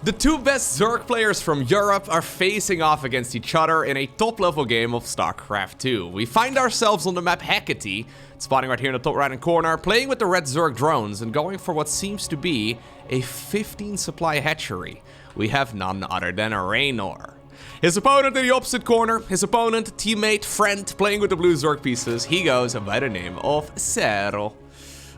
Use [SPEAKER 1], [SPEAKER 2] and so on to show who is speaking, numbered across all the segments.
[SPEAKER 1] The two best Zerg players from Europe are facing off against each other in a top-level game of StarCraft 2. We find ourselves on the map Hecate, spawning right here in the top right-hand corner, playing with the red Zerg drones and going for what seems to be a 15-supply hatchery. We have none other than Reynor. His opponent in the opposite corner, his opponent, teammate, friend, playing with the blue Zerg pieces, he goes by the name of Serral.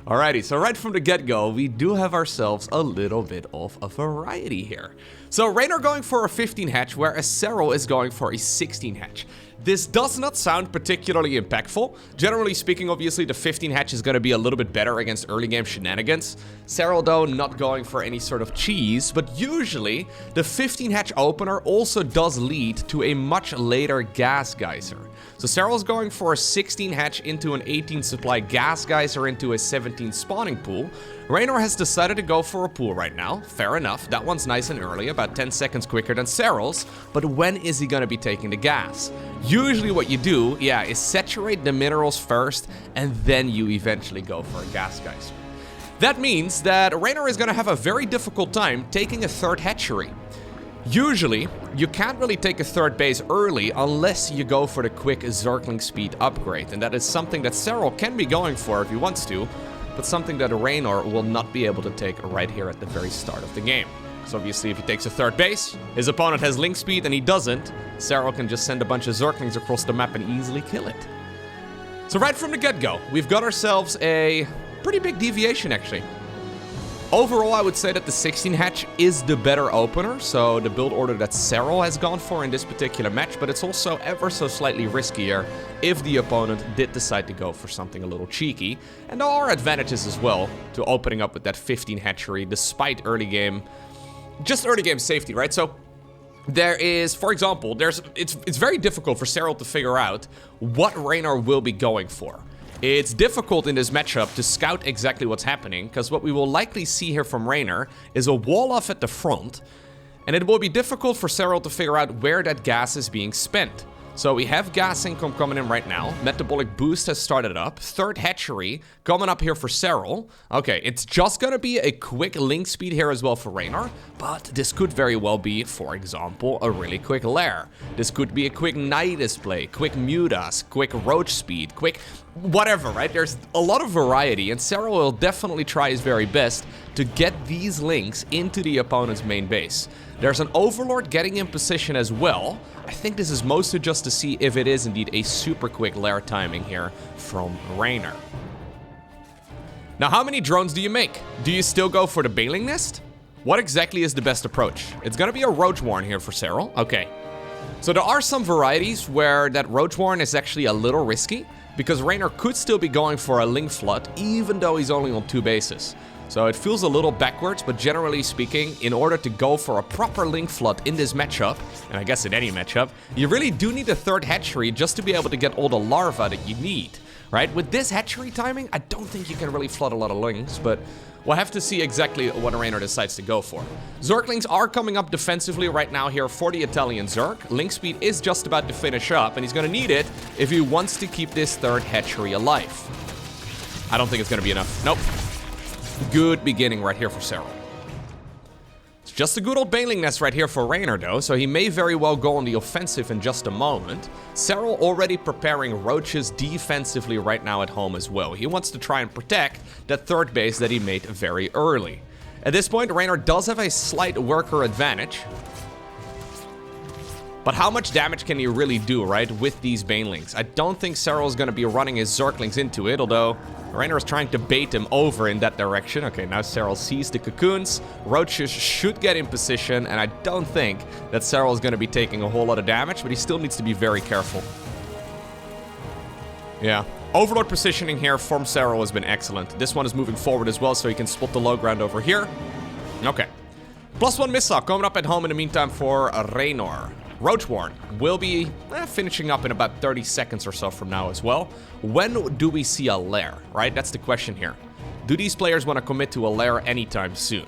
[SPEAKER 1] Alrighty, so right from the get-go, we do have ourselves a little bit of a variety here. So Reynor going for a 15 hatch, whereas Serral is going for a 16 hatch. This does not sound particularly impactful. Generally speaking, obviously, the 15 hatch is going to be a little bit better against early game shenanigans. Serral, though, not going for any sort of cheese, but usually the 15 hatch opener also does lead to a much later gas geyser. So Serral's going for a 16 hatch into an 18 supply gas geyser into a 17 spawning pool. Reynor has decided to go for a pool right now. Fair enough, that one's nice and early, about 10 seconds quicker than Serral's, but when is he going to be taking the gas? Usually what you do, is saturate the minerals first, and then you eventually go for a gas geyser. That means that Reynor is going to have a very difficult time taking a third hatchery. Usually, you can't really take a third base early unless you go for the quick Zergling speed upgrade, and that is something that Serral can be going for if he wants to, but something that Reynor will not be able to take right here at the very start of the game. So obviously if he takes a third base, his opponent has link speed and he doesn't, Serral can just send a bunch of Zerglings across the map and easily kill it. So right from the get-go, we've got ourselves a pretty big deviation actually. Overall, I would say that the 16 hatch is the better opener, so the build order that Serral has gone for in this particular match, but it's also ever so slightly riskier if the opponent did decide to go for something a little cheeky. And there are advantages as well to opening up with that 15 hatchery despite early game safety, right? So there is, for example, it's very difficult for Serral to figure out what Reynor will be going for. It's difficult in this matchup to scout exactly what's happening, because what we will likely see here from Reynor is a wall off at the front, and it will be difficult for Serral to figure out where that gas is being spent. So we have gas income coming in right now, metabolic boost has started up, third hatchery coming up here for Serral. Okay, it's just gonna be a quick link speed here as well for Reynor, but this could very well be, for example, a really quick lair. This could be a quick Nidus play, quick Mutas, quick Roach speed, quick whatever, right? There's a lot of variety, and Serral will definitely try his very best to get these links into the opponent's main base. There's an Overlord getting in position as well. I think this is mostly just to see if it is indeed a super quick lair timing here from Reynor. Now, how many drones do you make? Do you still go for the Baling Nest? What exactly is the best approach? It's gonna be a Roach Warren here for Serral. Okay. So there are some varieties where that Roach Warren is actually a little risky, because Reynor could still be going for a Link Flood, even though he's only on 2 bases. So it feels a little backwards, but generally speaking, in order to go for a proper Link Flood in this matchup, and I guess in any matchup, you really do need a third hatchery just to be able to get all the larvae that you need, right? With this hatchery timing, I don't think you can really flood a lot of links, but we'll have to see exactly what Reynor decides to go for. Zerglings are coming up defensively right now here for the Italian Zerg. Link speed is just about to finish up, and he's gonna need it if he wants to keep this third hatchery alive. I don't think it's gonna be enough. Nope. Good beginning right here for Serral. It's just a good old Baling Nest right here for Reynor though, so he may very well go on the offensive in just a moment. Serral already preparing Roaches defensively right now at home as well. He wants to try and protect that third base that he made very early. At this point, Reynor does have a slight worker advantage. But how much damage can he really do, right, with these Banelings? I don't think Serral is going to be running his Zerglings into it, although Reynor is trying to bait him over in that direction. Okay, now Serral sees the cocoons. Roaches should get in position, and I don't think that Serral is going to be taking a whole lot of damage, but he still needs to be very careful. Yeah. Overlord positioning here from Serral has been excellent. This one is moving forward as well, so he can spot the low ground over here. Okay. +1 missile coming up at home in the meantime for Reynor. Roach Warren will be finishing up in about 30 seconds or so from now as well. When do we see a lair, right? That's the question here. Do these players want to commit to a lair anytime soon?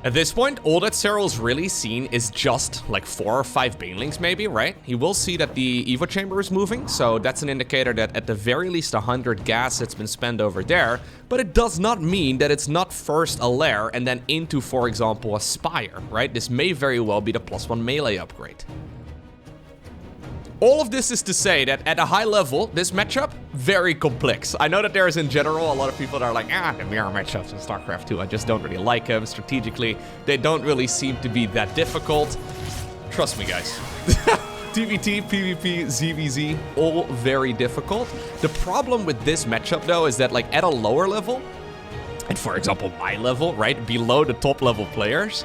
[SPEAKER 1] At this point, all that Serral's really seen is just like 4 or 5 banelings maybe, right? He will see that the Evo chamber is moving, so that's an indicator that at the very least 100 gas that's been spent over there, but it does not mean that it's not first a lair and then into, for example, a spire, right? This may very well be the +1 melee upgrade. All of this is to say that at a high level, this matchup, very complex. I know that there is in general a lot of people that are like, the mirror matchups in StarCraft 2, I just don't really like them strategically. They don't really seem to be that difficult. Trust me, guys. TVT, PvP, ZVZ, all very difficult. The problem with this matchup, though, is that like at a lower level, and for example, my level, right, below the top level players,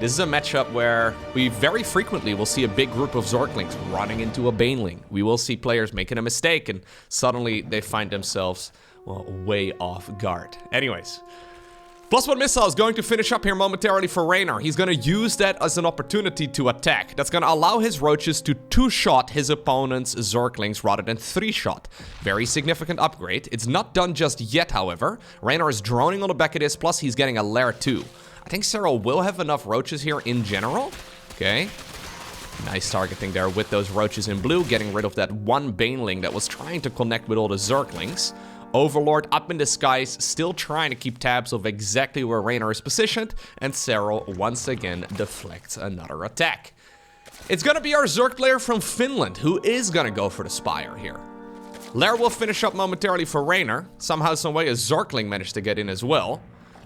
[SPEAKER 1] this is a matchup where we very frequently will see a big group of Zerglings running into a baneling. We will see players making a mistake and suddenly they find themselves, well, way off guard. Anyways, +1 missile is going to finish up here momentarily for Reynor. He's going to use that as an opportunity to attack. That's going to allow his roaches to 2-shot his opponent's Zerglings rather than 3-shot. Very significant upgrade. It's not done just yet, however. Reynor is droning on the back of this, plus he's getting a lair too. I think Serral will have enough roaches here in general. Okay. Nice targeting there with those roaches in blue, getting rid of that one baneling that was trying to connect with all the Zerglings. Overlord up in the skies, still trying to keep tabs of exactly where Reynor is positioned, and Serral once again deflects another attack. It's gonna be our Zerg player from Finland who is gonna go for the Spire here. Lair will finish up momentarily for Reynor. Somehow, someway, a Zergling managed to get in as well.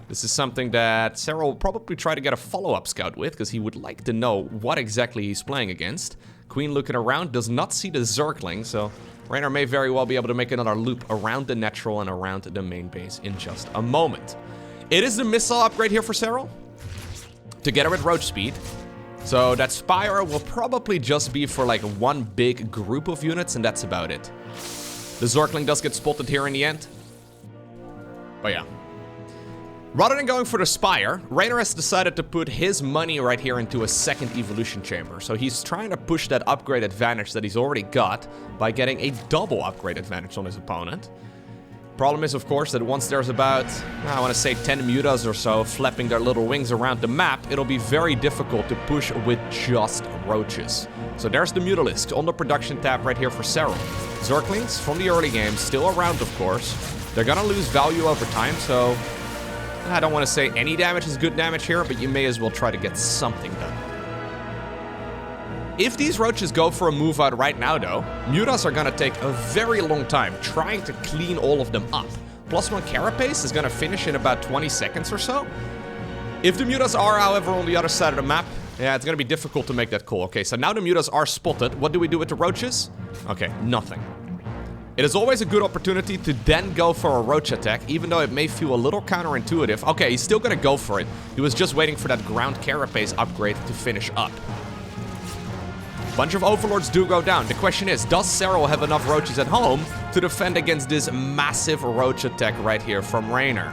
[SPEAKER 1] This is something that Serral will probably try to get a follow-up scout with, because he would like to know what exactly he's playing against. Queen looking around, does not see the Zergling, so Reynor may very well be able to make another loop around the natural and around the main base in just a moment. It is the missile upgrade here for Serral, together with roach speed. So that Spire will probably just be for like one big group of units, and that's about it. The Zergling does get spotted here in the end. But yeah. Rather than going for the Spire, Reynor has decided to put his money right here into a second evolution chamber. So he's trying to push that upgrade advantage that he's already got by getting a double upgrade advantage on his opponent. Problem is, of course, that once there's about, I want to say 10 mutas or so flapping their little wings around the map, it'll be very difficult to push with just roaches. So there's the Mutalisk on the production tab right here for Serral. Zerglings from the early game, still around, of course. They're gonna lose value over time, so I don't want to say any damage is good damage here, but you may as well try to get something done. If these roaches go for a move out right now, though, mutas are going to take a very long time trying to clean all of them up. +1 carapace is going to finish in about 20 seconds or so. If the mutas are, however, on the other side of the map, yeah, it's going to be difficult to make that call. Okay, so now the mutas are spotted. What do we do with the roaches? Okay, nothing. It is always a good opportunity to then go for a roach attack, even though it may feel a little counterintuitive. Okay, he's still gonna go for it. He was just waiting for that ground carapace upgrade to finish up. Bunch of overlords do go down. The question is, does Serral have enough roaches at home to defend against this massive roach attack right here from Reynor?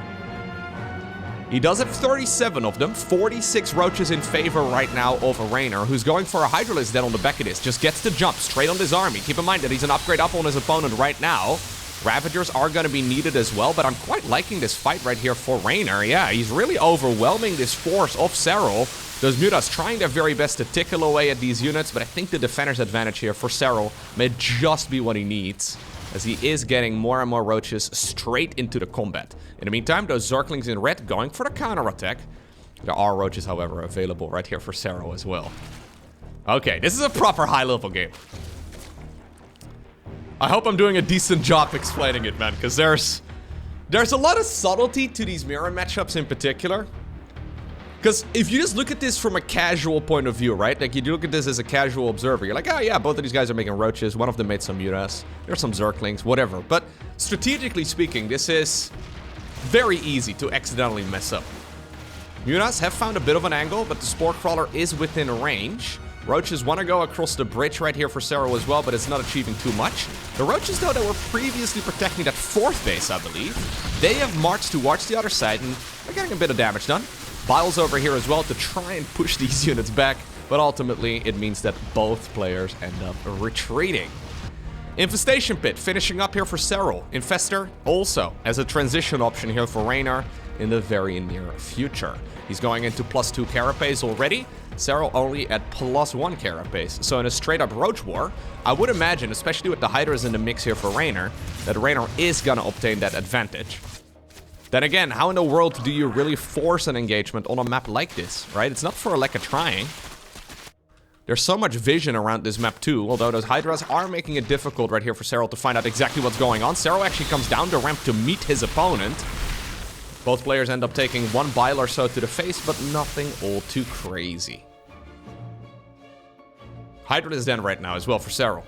[SPEAKER 1] He does have 37 of them, 46 roaches in favor right now of Reynor, who's going for a Hydralisk then on the back of this. Just gets to jump straight on his army. Keep in mind that he's an upgrade up on his opponent right now. Ravagers are going to be needed as well, but I'm quite liking this fight right here for Reynor. Yeah, he's really overwhelming this force of Serral. Those mutas trying their very best to tickle away at these units, but I think the defender's advantage here for Serral may just be what he needs, as he is getting more and more roaches straight into the combat. In the meantime, those Zerglings in red going for the counter-attack. There are roaches, however, available right here for Serral as well. Okay, this is a proper high-level game. I hope I'm doing a decent job explaining it, man, because there's a lot of subtlety to these mirror matchups in particular. Because if you just look at this from a casual point of view, right? Like, you look at this as a casual observer. You're like, oh yeah, both of these guys are making roaches. One of them made some mutas. There's some Zerglings, whatever. But strategically speaking, this is very easy to accidentally mess up. Mutas have found a bit of an angle, but the Spore Crawler is within range. Roaches want to go across the bridge right here for Serral as well, but it's not achieving too much. The roaches, though, that were previously protecting that fourth base, I believe, they have marched towards the other side, and they're getting a bit of damage done. Bile's over here as well to try and push these units back, but ultimately it means that both players end up retreating. Infestation Pit finishing up here for Serral. Infestor also as a transition option here for Reynor. in the very near future. He's going into +2 carapace already. Serral only at +1 carapace. So in a straight-up Roach War, I would imagine, especially with the Hydras in the mix here for Reynor, that Reynor is gonna obtain that advantage. Then again, how in the world do you really force an engagement on a map like this, right? It's not for a lack of trying. There's so much vision around this map too, although those Hydras are making it difficult right here for Serral to find out exactly what's going on. Serral actually comes down the ramp to meet his opponent. Both players end up taking one bile or so to the face, but nothing all too crazy. Hydra is then right now as well for Serral.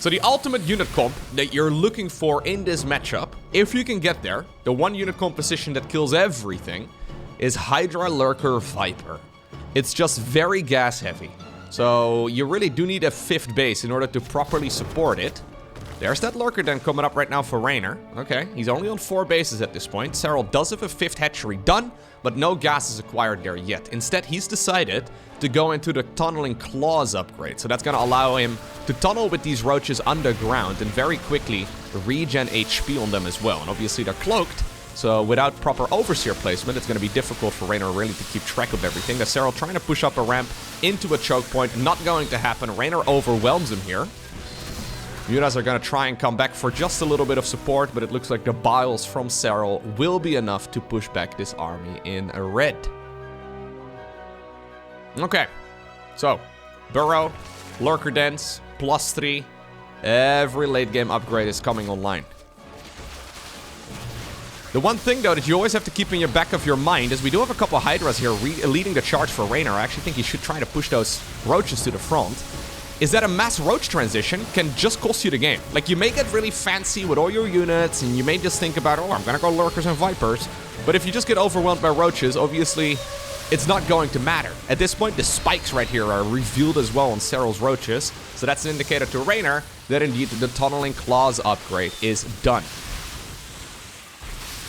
[SPEAKER 1] So the ultimate unit comp that you're looking for in this matchup, if you can get there, the one unit composition that kills everything, is Hydra, Lurker, Viper. It's just very gas heavy. So you really do need a 5th base in order to properly support it. There's that Lurker then coming up right now for Reynor. Okay, he's only on 4 bases at this point. Serral does have a 5th hatchery done, but no gas is acquired there yet. Instead, he's decided to go into the Tunneling Claws upgrade. So that's going to allow him to tunnel with these roaches underground and very quickly regen HP on them as well. And obviously they're cloaked, so without proper Overseer placement, it's going to be difficult for Reynor really to keep track of everything. There's Serral trying to push up a ramp into a choke point. Not going to happen. Reynor overwhelms him here. Mutas are going to try and come back for just a little bit of support, but it looks like the biles from Serral will be enough to push back this army in red. Okay, so Burrow, Lurker Dens, +3. Every late game upgrade is coming online. The one thing, though, that you always have to keep in your back of your mind is we do have a couple Hydras here leading the charge for Reynor. I actually think he should try to push those roaches to the front. Is that a mass roach transition can just cost you the game. Like, you may get really fancy with all your units, and you may just think about, oh, I'm gonna go Lurkers and Vipers. But if you just get overwhelmed by roaches, obviously, it's not going to matter. At this point, the spikes right here are revealed as well on Serral's roaches. So that's an indicator to Reynor that indeed the Tunneling Claws upgrade is done.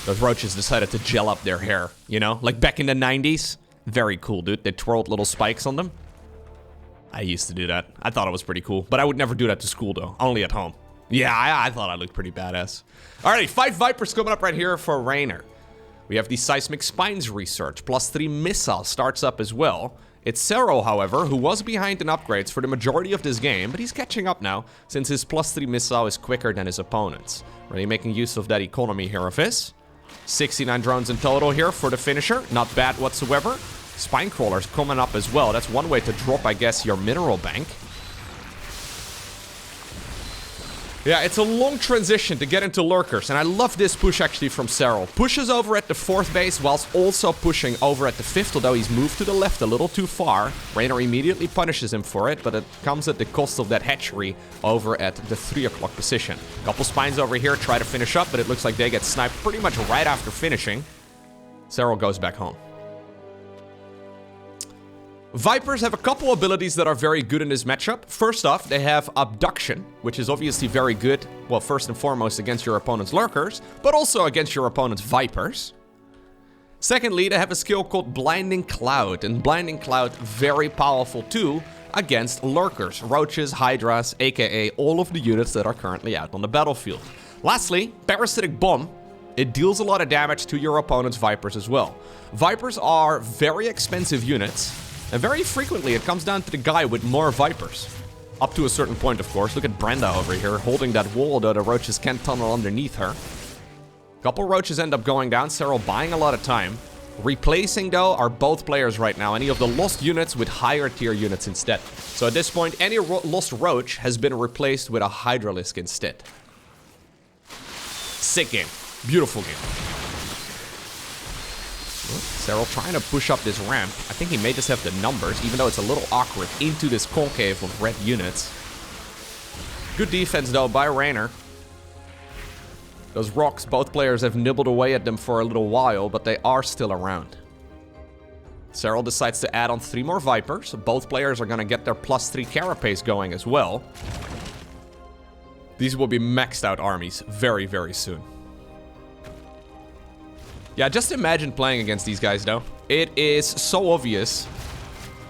[SPEAKER 1] Those roaches decided to gel up their hair, you know? Like back in the 90s. Very cool, dude. They twirled little spikes on them. I used to do that. I thought it was pretty cool. But I would never do that to school, though. Only at home. Yeah, I thought I looked pretty badass. Alrighty, 5 Vipers coming up right here for Reynor. We have the Seismic Spines research. +3 missile starts up as well. It's Serral, however, who was behind in upgrades for the majority of this game, but he's catching up now, since his +3 missile is quicker than his opponent's. Really making use of that economy here of his. 69 drones in total here for the finisher. Not bad whatsoever. Spine crawlers coming up as well. That's one way to drop, I guess, your mineral bank. Yeah, it's a long transition to get into Lurkers, and I love this push actually from Serral. Pushes over at the 4th base whilst also pushing over at the 5th, although he's moved to the left a little too far. Reynor immediately punishes him for it, but it comes at the cost of that hatchery over at the 3 o'clock position. Couple spines over here try to finish up, but it looks like they get sniped pretty much right after finishing. Serral goes back home. Vipers have a couple abilities that are very good in this matchup. First off, they have Abduction, which is obviously very good, well, first and foremost against your opponent's Lurkers, but also against your opponent's Vipers. Secondly, they have a skill called Blinding Cloud, and Blinding Cloud very powerful too against Lurkers, Roaches, Hydras, aka all of the units that are currently out on the battlefield. Lastly, Parasitic Bomb. It deals a lot of damage to your opponent's Vipers as well. Vipers are very expensive units. And very frequently, it comes down to the guy with more Vipers. Up to a certain point, of course. Look at Brenda over here, holding that wall, although the roaches can't tunnel underneath her. Couple roaches end up going down. Serral buying a lot of time. Replacing, though, are both players right now. Any of the lost units with higher tier units instead. So at this point, any lost roach has been replaced with a Hydralisk instead. Sick game. Beautiful game. Serral trying to push up this ramp. I think he may just have the numbers, even though it's a little awkward, into this concave of red units. Good defense, though, by Reynor. Those rocks, both players have nibbled away at them for a little while, but they are still around. Serral decides to add on 3 more Vipers. Both players are going to get their +3 carapace going as well. These will be maxed out armies very, very soon. Yeah, just imagine playing against these guys, though. It is so obvious.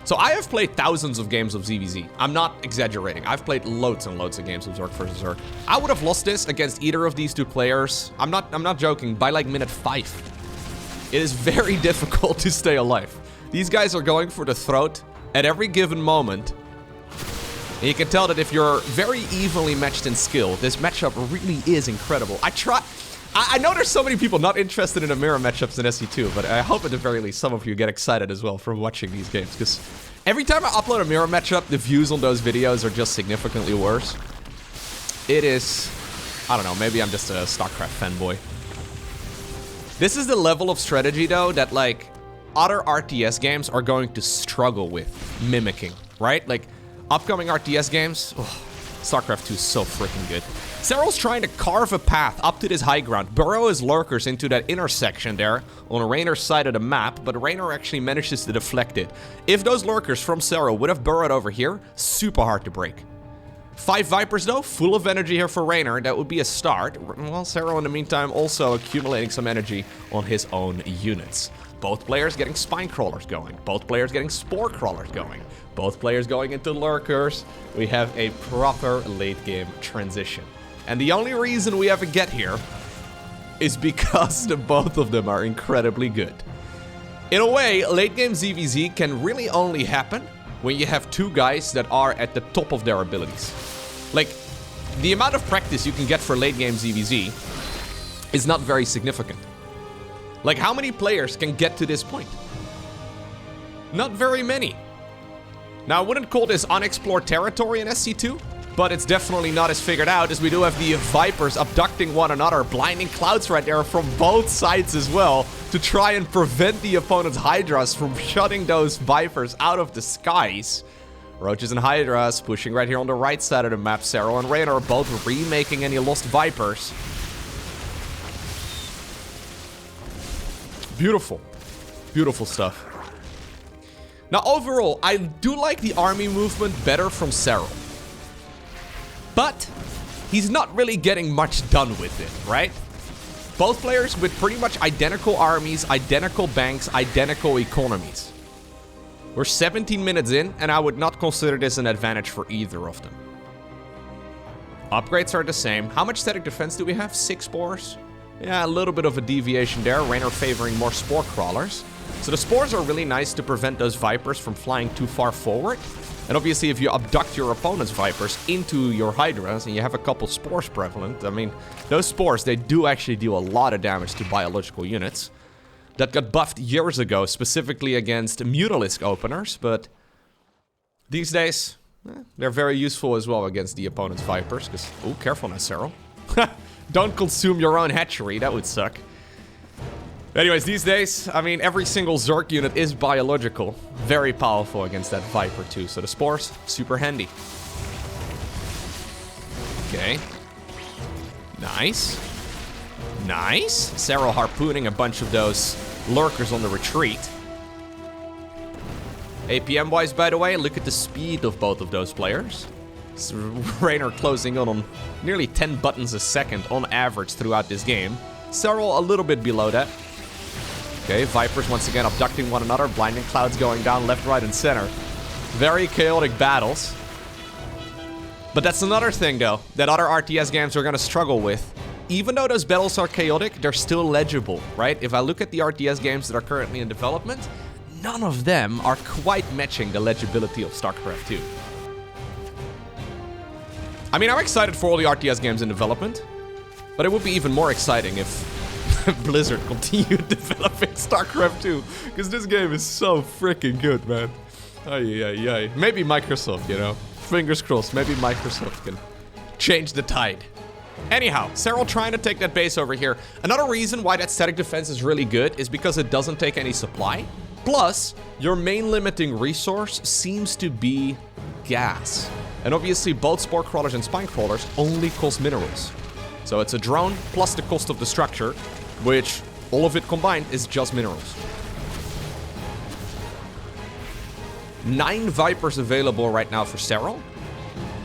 [SPEAKER 1] So I have played thousands of games of ZVZ. I'm not exaggerating. I've played loads and loads of games of Zerg versus Zerg. I would have lost this against either of these two players. I'm not joking, by like minute 5. It is very difficult to stay alive. These guys are going for the throat at every given moment. And you can tell that if you're very evenly matched in skill, this matchup really is incredible. I know there's so many people not interested in the mirror matchups in SE2, but I hope at the very least some of you get excited as well from watching these games, because every time I upload a mirror matchup, the views on those videos are just significantly worse. It is... I don't know, maybe I'm just a StarCraft fanboy. This is the level of strategy, though, that, like, other RTS games are going to struggle with mimicking, right? Like, upcoming RTS games... Oh, StarCraft 2 is so freaking good. Serral's trying to carve a path up to this high ground, burrow his lurkers into that intersection there on Reynor's side of the map, but Reynor actually manages to deflect it. If those lurkers from Serral would have burrowed over here, super hard to break. 5 Vipers though, full of energy here for Reynor. That would be a start. Well, Serral in the meantime also accumulating some energy on his own units. Both players getting spine crawlers going. Both players getting spore crawlers going. Both players going into lurkers. We have a proper late game transition. And the only reason we ever get here is because the both of them are incredibly good. In a way, late game ZVZ can really only happen when you have two guys that are at the top of their abilities. Like, the amount of practice you can get for late game ZVZ is not very significant. Like, how many players can get to this point? Not very many. Now, I wouldn't call this unexplored territory in SC2, but it's definitely not as figured out, as we do have the Vipers abducting one another, blinding clouds right there from both sides as well, to try and prevent the opponent's Hydras from shutting those Vipers out of the skies. Roaches and Hydras pushing right here on the right side of the map. Serral and Reynor are both remaking any lost Vipers. Beautiful. Beautiful stuff. Now, overall, I do like the army movement better from Serral. But he's not really getting much done with it, right? Both players with pretty much identical armies, identical banks, identical economies. We're 17 minutes in, and I would not consider this an advantage for either of them. Upgrades are the same. How much static defense do we have? 6 spores? Yeah, a little bit of a deviation there. Reynor favoring more spore crawlers. So the spores are really nice to prevent those Vipers from flying too far forward. And obviously, if you abduct your opponent's Vipers into your Hydras and you have a couple spores prevalent, I mean, those spores, they do actually do a lot of damage to biological units. That got buffed years ago, specifically against Mutalisk openers, but these days, they're very useful as well against the opponent's Vipers, because, oh, careful now, Serral. Don't consume your own hatchery, that would suck. Anyways, these days, I mean, every single Zerg unit is biological. Very powerful against that Viper too, so the spores, super handy. Okay. Nice. Nice. Serral harpooning a bunch of those lurkers on the retreat. APM-wise, by the way, look at the speed of both of those players. Reynor closing in on nearly 10 buttons a second on average throughout this game. Serral a little bit below that. Okay, Vipers once again abducting one another, blinding clouds going down left, right, and center. Very chaotic battles. But that's another thing, though, that other RTS games are going to struggle with. Even though those battles are chaotic, they're still legible, right? If I look at the RTS games that are currently in development, none of them are quite matching the legibility of StarCraft 2. I mean, I'm excited for all the RTS games in development, but it would be even more exciting if Blizzard continued developing StarCraft 2, because this game is so freaking good, man. Ay, ay, ay. Maybe Microsoft, you know. Fingers crossed, maybe Microsoft can change the tide. Anyhow, Serral trying to take that base over here. Another reason why that static defense is really good is because it doesn't take any supply. Plus, your main limiting resource seems to be gas. And obviously, both spore crawlers and spine crawlers only cost minerals. So it's a drone plus the cost of the structure, which all of it combined is just minerals. 9 Vipers available right now for Serral.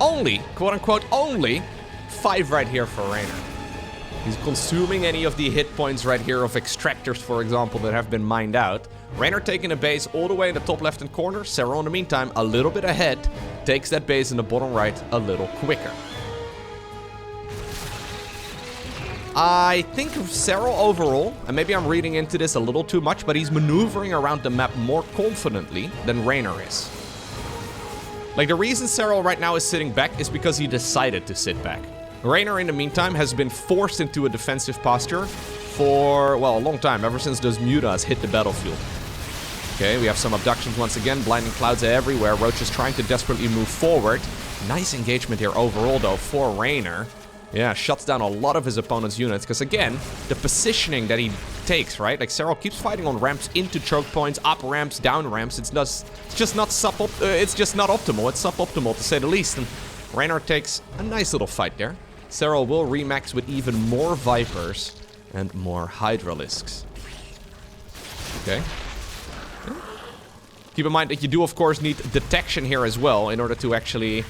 [SPEAKER 1] Only, quote unquote, only 5 right here for Reynor. He's consuming any of the hit points right here of extractors, for example, that have been mined out. Reynor taking a base all the way in the top left-hand corner. Serral, in the meantime, a little bit ahead. Takes that base in the bottom right a little quicker. I think Serral overall, and maybe I'm reading into this a little too much, but he's maneuvering around the map more confidently than Reynor is. Like, the reason Serral right now is sitting back is because he decided to sit back. Reynor, in the meantime, has been forced into a defensive posture for, well, a long time, ever since those mutas hit the battlefield. Okay, we have some abductions once again, blinding clouds everywhere. Roach is trying to desperately move forward. Nice engagement here overall, though, for Reynor. Yeah, shuts down a lot of his opponent's units, because again, the positioning that he takes, right? Like, Serral keeps fighting on ramps into choke points, up ramps, down ramps. It's just not optimal. It's suboptimal, to say the least. And Reynor takes a nice little fight there. Serral will remax with even more Vipers and more Hydralisks. Okay. Keep in mind that you do, of course, need detection here as well in order to actually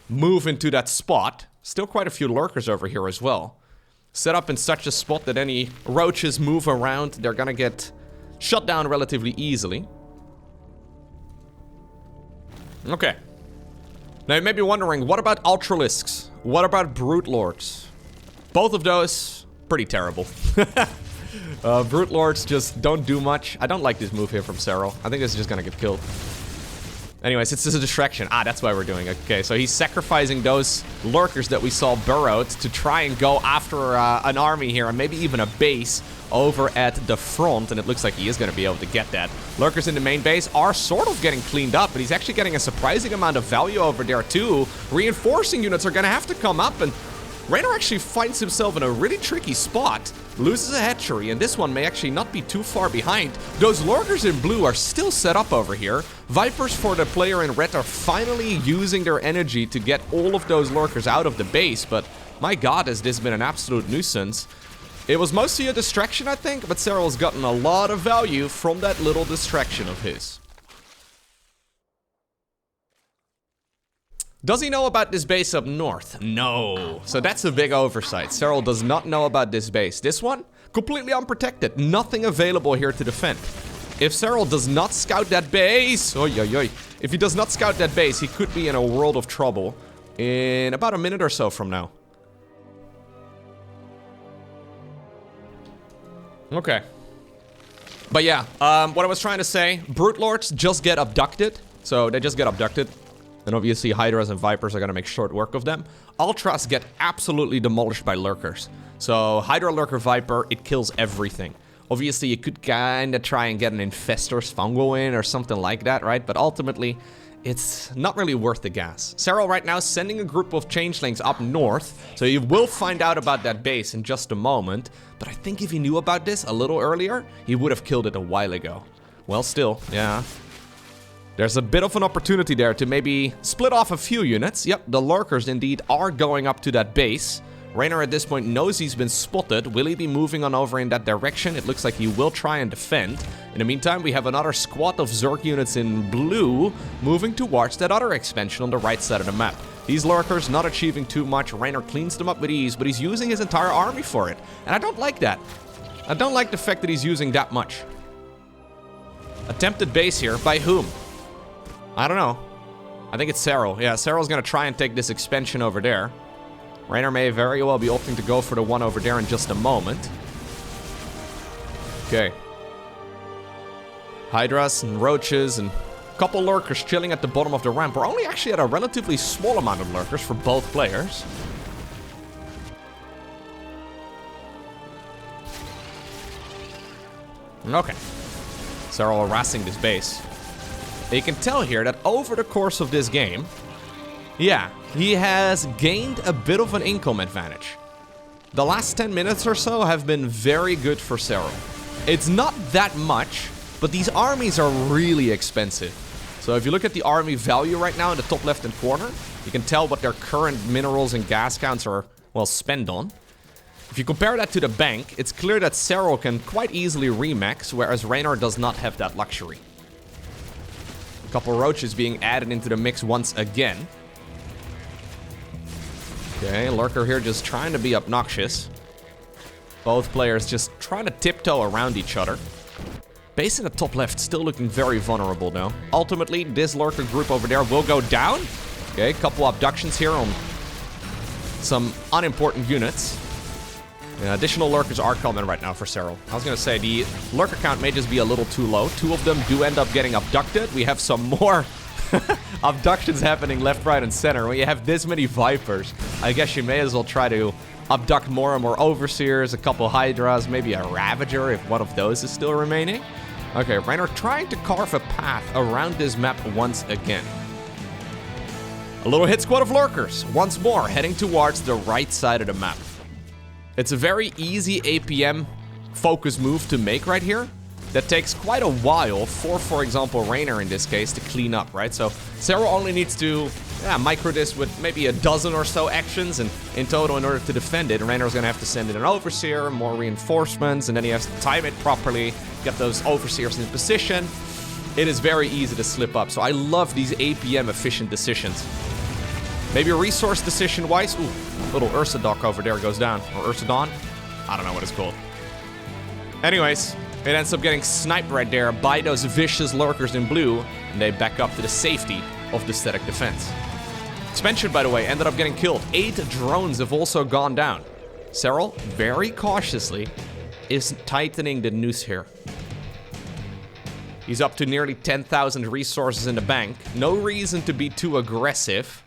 [SPEAKER 1] move into that spot. Still quite a few lurkers over here as well. Set up in such a spot that any roaches move around, they're gonna get shut down relatively easily. Okay. Now you may be wondering, what about Ultralisks? What about Brute Lords? Both of those, pretty terrible. Brute Lords just don't do much. I don't like this move here from Serral. I think this is just gonna get killed. Anyways, it's just a distraction. Ah, that's why we're doing it. Okay, so he's sacrificing those lurkers that we saw burrowed to try and go after an army here, and maybe even a base over at the front, and it looks like he is going to be able to get that. Lurkers in the main base are sort of getting cleaned up, but he's actually getting a surprising amount of value over there too. Reinforcing units are going to have to come up, and Reynor actually finds himself in a really tricky spot. Loses a hatchery, and this one may actually not be too far behind. Those lurkers in blue are still set up over here. Vipers for the player in red are finally using their energy to get all of those lurkers out of the base, but my god, has this been an absolute nuisance. It was mostly a distraction, I think, but Serral's gotten a lot of value from that little distraction of his. Does he know about this base up north? No. So that's a big oversight. Serral does not know about this base. This one, completely unprotected. Nothing available here to defend. If Serral does not scout that base... If he does not scout that base, he could be in a world of trouble in about a minute or so from now. Okay. But yeah, what I was trying to say, Brute Lords just get abducted. So they just get abducted. And obviously Hydras and Vipers are going to make short work of them. Ultras get absolutely demolished by Lurkers. So Hydra, Lurker, Viper, it kills everything. Obviously you could kind of try and get an Infestor's Fungal in or something like that, right? But ultimately, it's not really worth the gas. Serral right now sending a group of changelings up north. So you will find out about that base in just a moment. But I think if he knew about this a little earlier, he would have killed it a while ago. Well, still, yeah. There's a bit of an opportunity there to maybe split off a few units. Yep, the lurkers indeed are going up to that base. Reynor at this point knows he's been spotted. Will he be moving on over in that direction? It looks like he will try and defend. In the meantime, we have another squad of Zerg units in blue moving towards that other expansion on the right side of the map. These lurkers not achieving too much. Reynor cleans them up with ease, but he's using his entire army for it. And I don't like that. I don't like the fact that he's using that much. Attempted base here. By whom? I don't know. I think it's Serral. Yeah, Serral's gonna try and take this expansion over there. Reynor may very well be opting to go for the one over there in just a moment. Okay. Hydras and Roaches and a couple lurkers chilling at the bottom of the ramp. We're only actually at a relatively small amount of lurkers for both players. Okay. Serral harassing this base. You can tell here that over the course of this game, yeah, he has gained a bit of an income advantage. The last 10 minutes or so have been very good for Serral. It's not that much, but these armies are really expensive. So if you look at the army value right now in the top left-hand corner, you can tell what their current minerals and gas counts are, well, spent on. If you compare that to the bank, it's clear that Serral can quite easily remax, whereas Reynor does not have that luxury. A couple roaches being added into the mix once again. Okay, Lurker here just trying to be obnoxious. Both players just trying to tiptoe around each other. Base in the top left still looking very vulnerable now. Ultimately, this lurker group over there will go down. Okay, a couple abductions here on some unimportant units. Additional lurkers are coming right now for Serral. I was going to say, the lurker count may just be a little too low. 2 of them do end up getting abducted. We have some more abductions happening left, right, and center. When you have this many Vipers, I guess you may as well try to abduct more and more Overseers, a couple Hydras, maybe a Ravager if one of those is still remaining. Okay, Reynor trying to carve a path around this map once again. A little hit squad of lurkers, once more, heading towards the right side of the map. It's a very easy APM focus move to make right here. That takes quite a while for example, Reynor in this case, to clean up, right? So Serral only needs to micro this with maybe a dozen or so actions, and in total, in order to defend it, Reynor's gonna have to send in an Overseer, more reinforcements, and then he has to time it properly, get those Overseers in position. It is very easy to slip up, so I love these APM efficient decisions. Maybe a resource decision-wise. Ooh, little Ursa Dock over there goes down. Or Ursa Dawn? I don't know what it's called. Anyways, it ends up getting sniped right there by those vicious lurkers in blue, and they back up to the safety of the static defense. Expansion, by the way, ended up getting killed. 8 drones have also gone down. Serral, very cautiously, is tightening the noose here. He's up to nearly 10,000 resources in the bank. No reason to be too aggressive.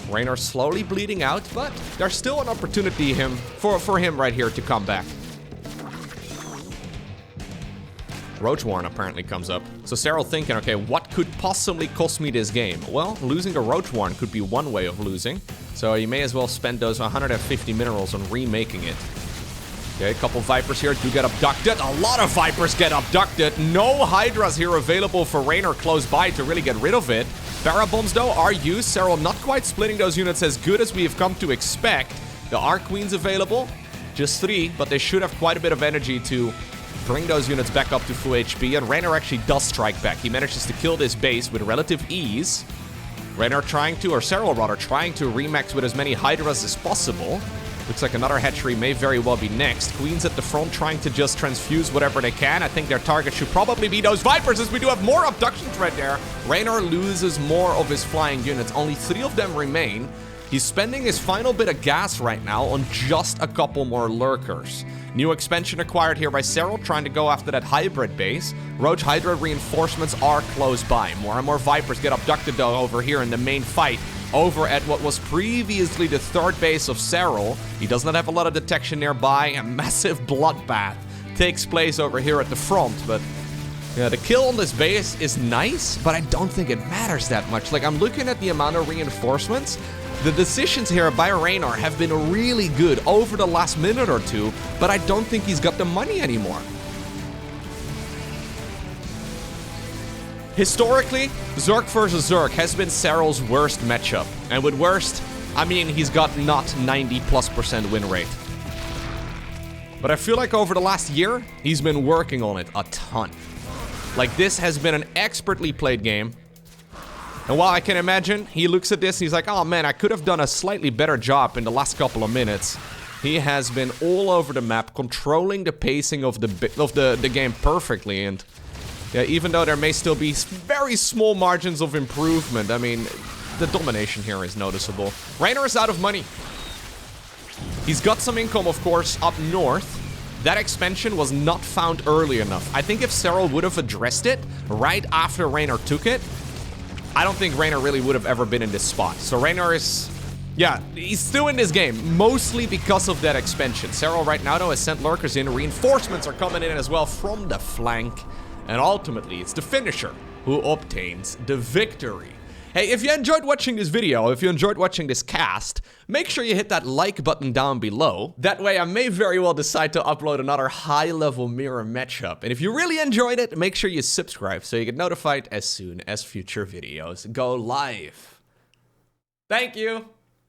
[SPEAKER 1] Reynor slowly bleeding out, but there's still an opportunity for him right here to come back. Roach Warren apparently comes up. So Serral thinking, okay, what could possibly cost me this game? Well, losing a Roach Warren could be one way of losing. So you may as well spend those 150 minerals on remaking it. Okay, a couple Vipers here do get abducted. A lot of Vipers get abducted. No Hydras here available for Reynor close by to really get rid of it. Parabombs, though, are used. Serral not quite splitting those units as good as we have come to expect. The Arc Queens available. Just 3, but they should have quite a bit of energy to bring those units back up to full HP. And Reynor actually does strike back. He manages to kill this base with relative ease. Reynor Serral rather, trying to remax with as many Hydras as possible. Looks like another hatchery may very well be next. Queens at the front trying to just transfuse whatever they can. I think their target should probably be those Vipers, as we do have more abductions right there. Reynor loses more of his flying units. Only 3 of them remain. He's spending his final bit of gas right now on just a couple more lurkers. New expansion acquired here by Serral, trying to go after that hybrid base. Roach Hydra reinforcements are close by. More and more Vipers get abducted, though, over here in the main fight. Over at what was previously the 3rd base of Serral. He does not have a lot of detection nearby. A massive bloodbath takes place over here at the front. But yeah, the kill on this base is nice, but I don't think it matters that much. Like, I'm looking at the amount of reinforcements. The decisions here by Reynor have been really good over the last minute or two, but I don't think he's got the money anymore. Historically, Zerg versus Zerg has been Serral's worst matchup. And with worst, I mean he's got not 90+% win rate. But I feel like over the last year, he's been working on it a ton. Like, this has been an expertly played game. And while I can imagine, he looks at this and he's like, oh man, I could have done a slightly better job in the last couple of minutes. He has been all over the map, controlling the pacing of the game perfectly. And yeah, even though there may still be very small margins of improvement, I mean, the domination here is noticeable. Reynor is out of money. He's got some income, of course, up north. That expansion was not found early enough. I think if Serral would have addressed it right after Reynor took it, I don't think Reynor really would have ever been in this spot. So Reynor is, yeah, he's still in this game, mostly because of that expansion. Serral right now, though, has sent lurkers in. Reinforcements are coming in as well from the flank. And ultimately, it's the finisher who obtains the victory. Hey, if you enjoyed watching this video, if you enjoyed watching this cast, make sure you hit that like button down below. That way, I may very well decide to upload another high-level mirror matchup. And if you really enjoyed it, make sure you subscribe so you get notified as soon as future videos go live. Thank you!